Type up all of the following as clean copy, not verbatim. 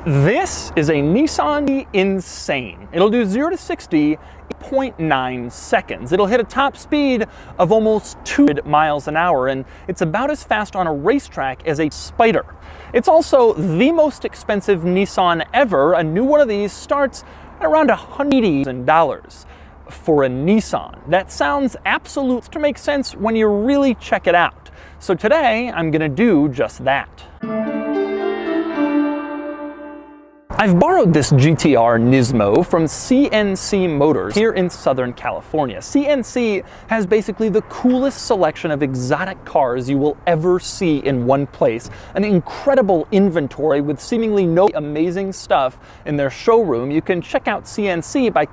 This is a Nissan Insane. It'll do 0 to 60 in 0.9 seconds. It'll hit a top speed of almost 2 miles an hour, and it's about as fast on a racetrack as a Spider. It's also the most expensive Nissan ever. A new one of these starts at around $180,000 for a Nissan. That sounds absolute to make sense when you really check it out. So today, I'm gonna do just that. I've borrowed this GTR Nismo from CNC Motors here in Southern California. CNC has basically the coolest selection of exotic cars you will ever see in one place. An incredible inventory with seemingly no amazing stuff in their showroom. You can check out CNC by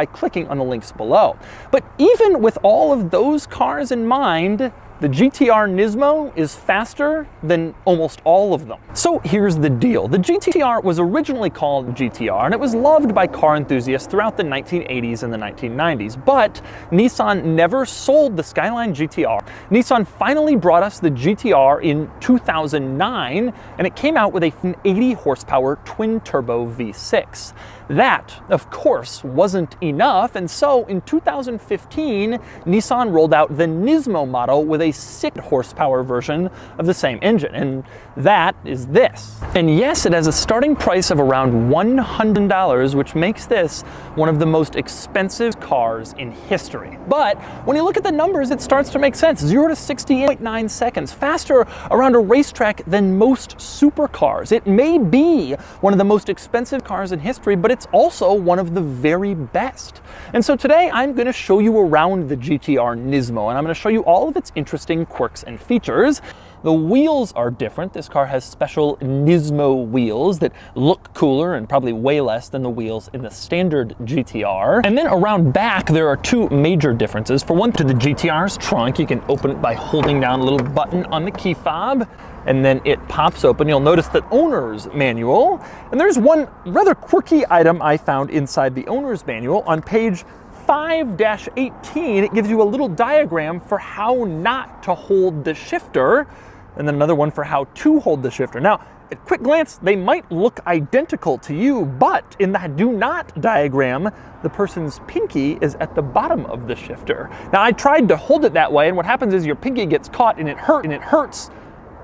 clicking on the links below. But even with all of those cars in mind, the GTR Nismo is faster than almost all of them. So here's the deal. The GTR was originally called GTR, and it was loved by car enthusiasts throughout the 1980s and the 1990s, but Nissan never sold the Skyline GTR. Nissan finally brought us the GTR in 2009, and it came out with an 80 horsepower twin-turbo V6. That, of course, wasn't enough, and so in 2015, Nissan rolled out the Nismo model with a 6 horsepower version of the same engine, and that is this. And yes, it has a starting price of around $100, which makes this one of the most expensive cars in history. But when you look at the numbers, it starts to make sense. 0 to 60 in 0.9 seconds, faster around a racetrack than most supercars. It may be one of the most expensive cars in history, but it's also one of the very best. And so today I'm going to show you around the GTR Nismo, and I'm going to show you all of its interesting quirks and features. The wheels are different. This car has special Nismo wheels that look cooler and probably way less than the wheels in the standard GTR. And then around back, there are two major differences. For one, to the GTR's trunk, you can open it by holding down a little button on the key fob, and then it pops open. You'll notice the owner's manual. And there's one rather quirky item I found inside the owner's manual. On page 5-18, it gives you a little diagram for how not to hold the shifter, and then another one for how to hold the shifter. Now, at quick glance, they might look identical to you, but in the do not diagram, the person's pinky is at the bottom of the shifter. Now, I tried to hold it that way, and what happens is your pinky gets caught and it hurts.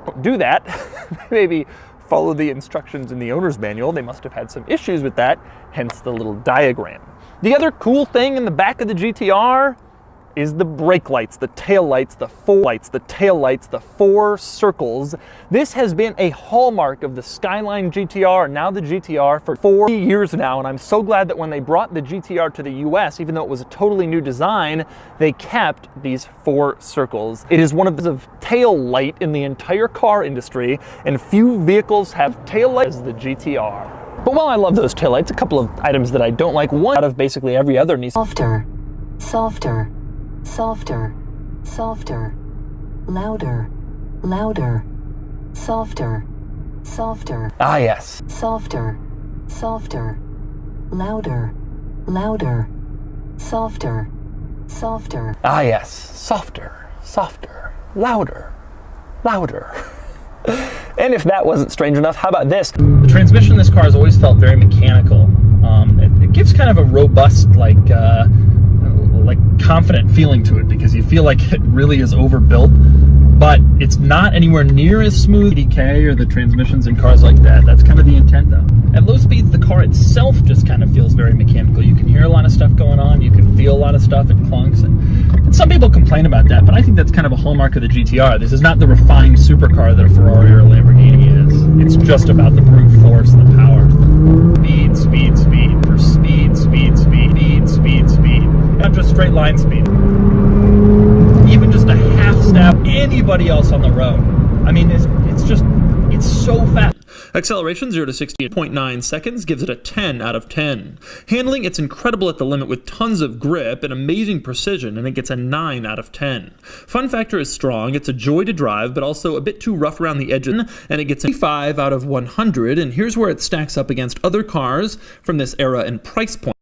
Don't do that. Maybe follow the instructions in the owner's manual. They must have had some issues with that, hence the little diagram. The other cool thing in the back of the GTR is the brake lights, the tail lights, the four circles. This has been a hallmark of the Skyline GTR, and now the GTR, for 4 years now, and I'm so glad that when they brought the GTR to the US, even though it was a totally new design, they kept these 4 circles. It is one of the tail light in the entire car industry, and few vehicles have tail lights as the GTR. But while I love those taillights, a couple of items that I don't like. One out of basically every other Nissan. Softer, softer, softer, softer, louder, louder, softer, softer. Ah, yes. Softer, softer, louder, louder, softer, softer. Ah, yes. Softer, softer, louder, louder. And if that wasn't strange enough, how about this? The transmission in this car has always felt very mechanical. It gives kind of a robust, like confident feeling to it, because you feel like it really is overbuilt, but it's not anywhere near as smooth as DK or the transmissions in cars like that. That's kind of the intent, though. At low speeds, the car itself just kind of feels very mechanical. You can hear a lot of stuff going on, you can feel a lot of stuff, it clunks, and some people complain about that, but I think that's kind of a hallmark of the GTR. This is not the refined supercar that a Ferrari or a Lamborghini is. It's just about the brute force and the power. Speed, speed, speed, for speed, speed, speed, speed, speed, speed. Not just straight line speed. Even just a half step anybody else on the road. I mean, it's so fast. Acceleration 0 to 60 in 0.9 seconds gives it a 10 out of 10. Handling, it's incredible at the limit with tons of grip and amazing precision, and it gets a 9 out of 10. Fun factor is strong. It's a joy to drive, but also a bit too rough around the edges, and it gets a 5 out of 100. And here's where it stacks up against other cars from this era and price point.